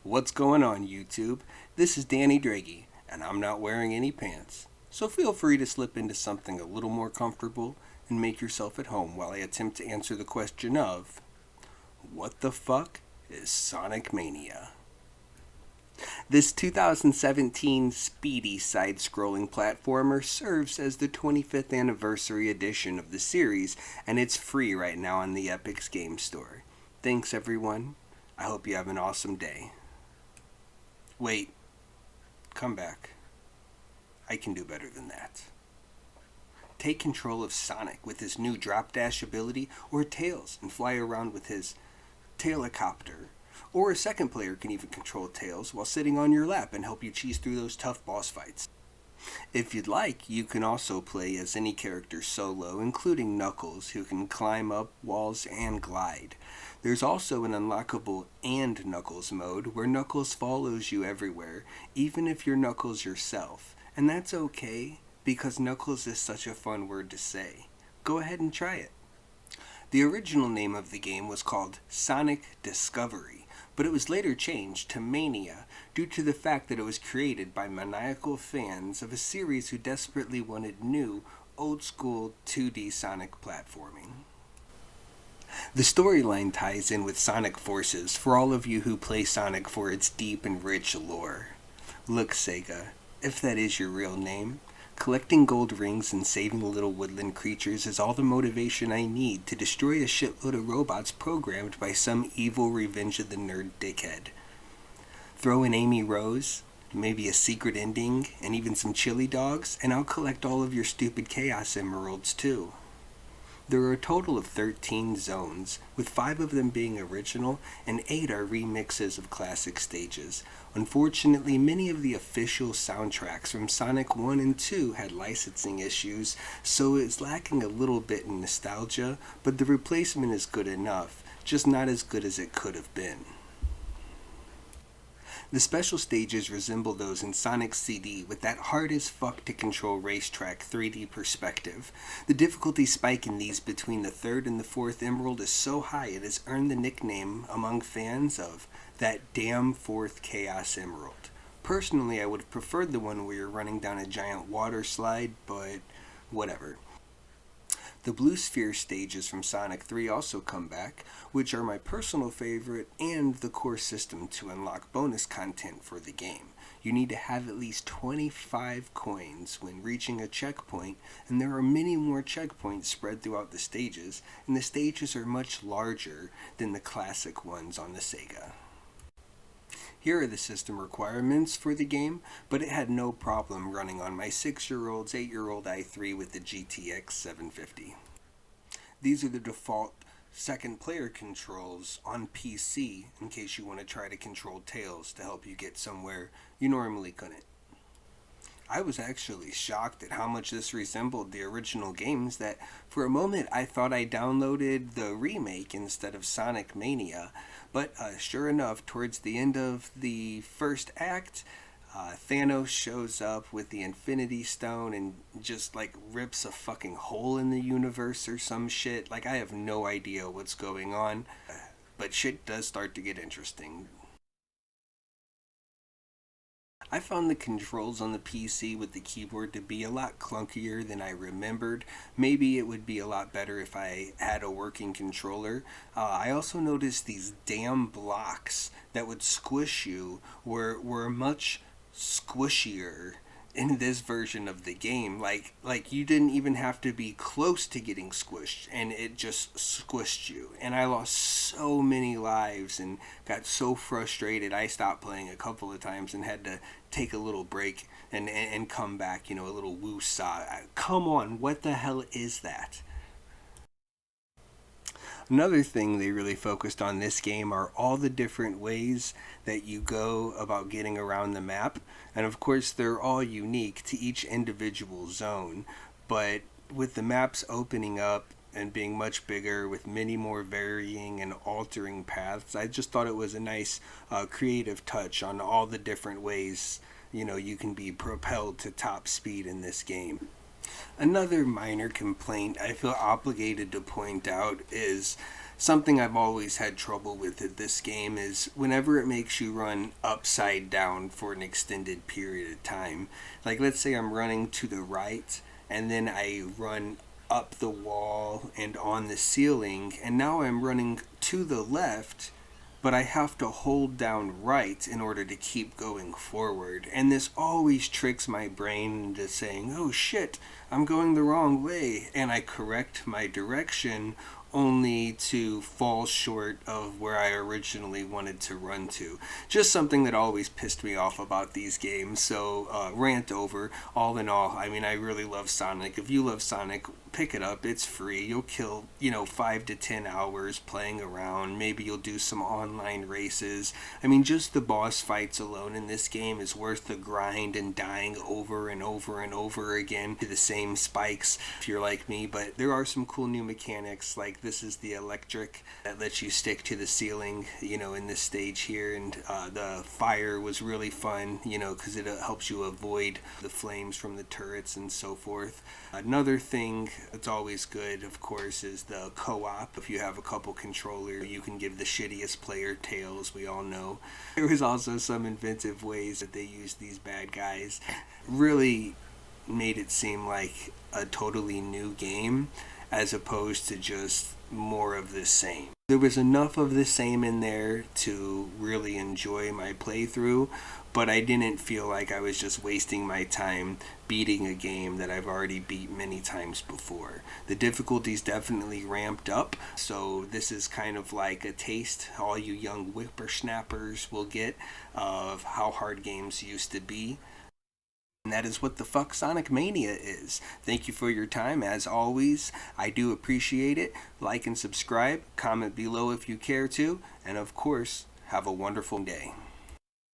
What's going on, YouTube? This is Danny Draghi, and I'm not wearing any pants. So feel free to slip into something a little more comfortable and make yourself at home while I attempt to answer the question of, what the fuck is Sonic Mania? This 2017 speedy side-scrolling platformer serves as the 25th anniversary edition of the series, and it's free right now on the Epic's Game Store. Thanks, everyone. I hope you have an awesome day. Wait. Come back. I can do better than that. Take control of Sonic with his new drop dash ability, or Tails and fly around with his Tailicopter. Or a second player can even control Tails while sitting on your lap and help you cheese through those tough boss fights. If you'd like, you can also play as any character solo, including Knuckles, who can climb up walls and glide. There's also an unlockable and Knuckles mode, where Knuckles follows you everywhere, even if you're Knuckles yourself. And that's okay, because Knuckles is such a fun word to say. Go ahead and try it. The original name of the game was called Sonic Discovery, but it was later changed to Mania due to the fact that it was created by maniacal fans of a series who desperately wanted new, old-school 2D Sonic platforming. The storyline ties in with Sonic Forces for all of you who play Sonic for its deep and rich lore. Look, Sega, if that is your real name, collecting gold rings and saving little woodland creatures is all the motivation I need to destroy a shitload of robots programmed by some evil Revenge of the Nerd dickhead. Throw in Amy Rose, maybe a secret ending, and even some chilidogs, and I'll collect all of your stupid Chaos Emeralds too. There are a total of 13 zones, with 5 of them being original and 8 are remixes of classic stages. Unfortunately, many of the official soundtracks from Sonic 1 and 2 had licensing issues, so it's lacking a little bit in nostalgia, but the replacement is good enough, just not as good as it could have been. The special stages resemble those in Sonic CD with that hard as fuck to control racetrack 3D perspective. The difficulty spike in these between the 3rd and the 4th Emerald is so high it has earned the nickname among fans of that damn 4th Chaos Emerald. Personally, I would have preferred the one where you're running down a giant water slide, but whatever. The Blue Sphere stages from Sonic 3 also come back, which are my personal favorite and the core system to unlock bonus content for the game. You need to have at least 25 coins when reaching a checkpoint, and there are many more checkpoints spread throughout the stages, and the stages are much larger than the classic ones on the Sega. Here are the system requirements for the game, but it had no problem running on my 6-year-old's 8-year-old i3 with the GTX 750. These are the default second player controls on PC in case you want to try to control Tails to help you get somewhere you normally couldn't. I was actually shocked at how much this resembled the original games that for a moment I thought I downloaded the remake instead of Sonic Mania, but sure enough, towards the end of the first act, Thanos shows up with the Infinity Stone and just like rips a fucking hole in the universe or some shit. Like, I have no idea what's going on, but shit does start to get interesting. I found the controls on the PC with the keyboard to be a lot clunkier than I remembered. Maybe it would be a lot better if I had a working controller. I also noticed these damn blocks that would squish you were much squishier in this version of the game. Like you didn't even have to be close to getting squished, and it just squished you. And I lost so many lives and got so frustrated I stopped playing a couple of times and had to take a little break and come back, a little woo-saw. Come on, what the hell is that? Another thing they really focused on this game are all the different ways that you go about getting around the map. And of course, they're all unique to each individual zone. But with the maps opening up and being much bigger with many more varying and altering paths, I just thought it was a nice creative touch on all the different ways, you can be propelled to top speed in this game. Another minor complaint I feel obligated to point out is Something I've always had trouble with at this game is whenever it makes you run upside down for an extended period of time. Like, let's say I'm running to the right and then I run up the wall and on the ceiling, and now I'm running to the left, but I have to hold down right in order to keep going forward. And this always tricks my brain into saying, oh shit, I'm going the wrong way. And I correct my direction only to fall short of where I originally wanted to run to. Just something that always pissed me off about these games. So, rant over. All in all, I mean, I really love Sonic. If you love Sonic, pick it up. It's free. You'll kill, 5 to 10 hours playing around. Maybe you'll do some online races. I mean, just the boss fights alone in this game is worth the grind and dying over and over and over again to the same spikes if you're like me. But there are some cool new mechanics, like this is the electric that lets you stick to the ceiling, in this stage here. And the fire was really fun, because it helps you avoid the flames from the turrets and so forth. Another thing that's always good, of course, is the co-op. If you have a couple controllers, you can give the shittiest player tails, we all know. There was also some inventive ways that they used these bad guys. Really made it seem like a totally new game as opposed to just more of the same. There was enough of the same in there to really enjoy my playthrough, but I didn't feel like I was just wasting my time beating a game that I've already beat many times before. The difficulty's definitely ramped up, so this is kind of like a taste all you young whippersnappers will get of how hard games used to be. And that is what the fuck Sonic Mania is. Thank you for your time, as always. I do appreciate it. Like and subscribe. Comment below if you care to. And of course, have a wonderful day.